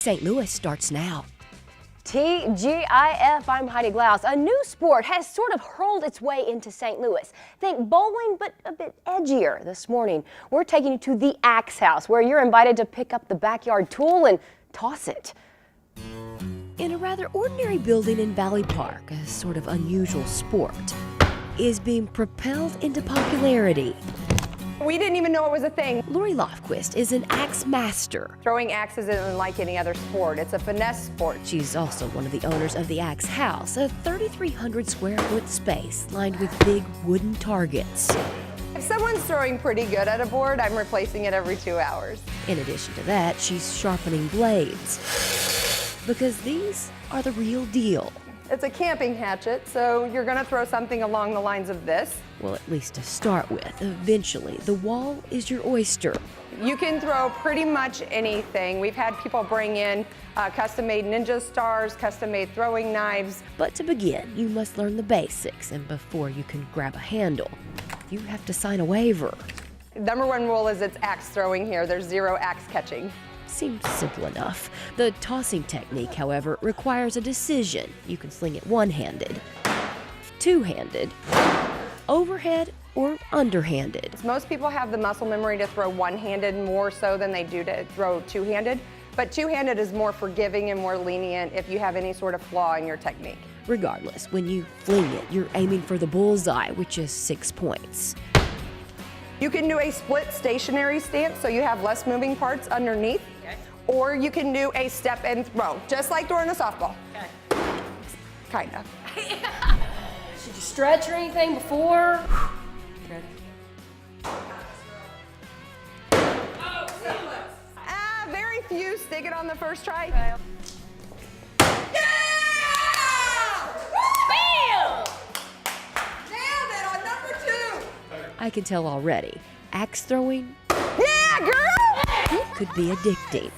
St. Louis starts now. TGIF, I'm Heidi Glaus. A new sport has sort of hurled its way into St. Louis. Think bowling, but a bit edgier. This morning, we're taking you to the Axe House, where you're invited to pick up the backyard tool and toss it. In a rather ordinary building in Valley Park, a sort of unusual sport is being propelled into popularity. We didn't even know it was a thing. Lori Lofquist is an axe master. Throwing axes isn't like any other sport. It's a finesse sport. She's also one of the owners of the Axe House, a 3,300 square foot space lined with big wooden targets. If someone's throwing pretty good at a board, I'm replacing it every 2 hours. In addition to that, she's sharpening blades, because these are the real deal. It's a camping hatchet, so you're gonna throw something along the lines of this. Well, at least to start with. Eventually, the wall is your oyster. You can throw pretty much anything. We've had people bring in custom-made ninja stars, custom-made throwing knives. But to begin, you must learn the basics, and before you can grab a handle, you have to sign a waiver. Number one rule is it's axe throwing here. There's zero axe catching. Seems simple enough. The tossing technique, however, requires a decision. You can sling it one-handed, two-handed, overhead, or underhanded. Most people have the muscle memory to throw one-handed more so than they do to throw two-handed, but two-handed is more forgiving and more lenient if you have any sort of flaw in your technique. Regardless, when you fling it, you're aiming for the bullseye, which is 6 points. You can do a split stationary stance, so you have less moving parts underneath, or you can do a step and throw, just like throwing a softball. Okay. Kind of. Should you stretch or anything before? Ready? Very few stick it on the first try. Okay. I can tell already, axe throwing Yeah, girl! could be addicting.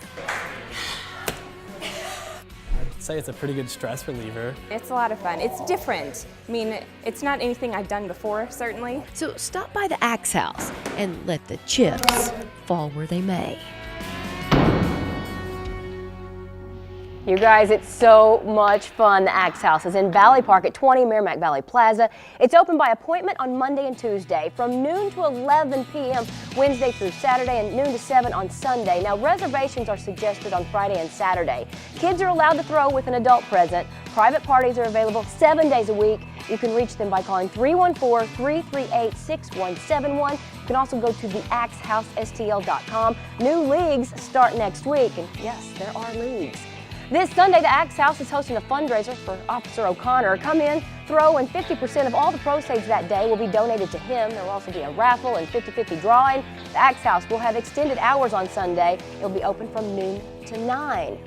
I'd say it's a pretty good stress reliever. It's a lot of fun. It's different. I mean, it's not anything I've done before, certainly. So stop by the Axe House and let the chips fall where they may. You guys, it's so much fun. The Axe House is in Valley Park at 20 Merrimack Valley Plaza. It's open by appointment on Monday and Tuesday from noon to 11 p.m. Wednesday through Saturday and noon to 7 on Sunday. Now, reservations are suggested on Friday and Saturday. Kids are allowed to throw with an adult present. Private parties are available 7 days a week. You can reach them by calling 314-338-6171. You can also go to theaxehousestl.com. New leagues start next week, and yes, there are leagues. This Sunday, the Axe House is hosting a fundraiser for Officer O'Connor. Come in, throw, and 50% of all the proceeds that day will be donated to him. There will also be a raffle and 50-50 drawing. The Axe House will have extended hours on Sunday. It'll be open from noon to 9.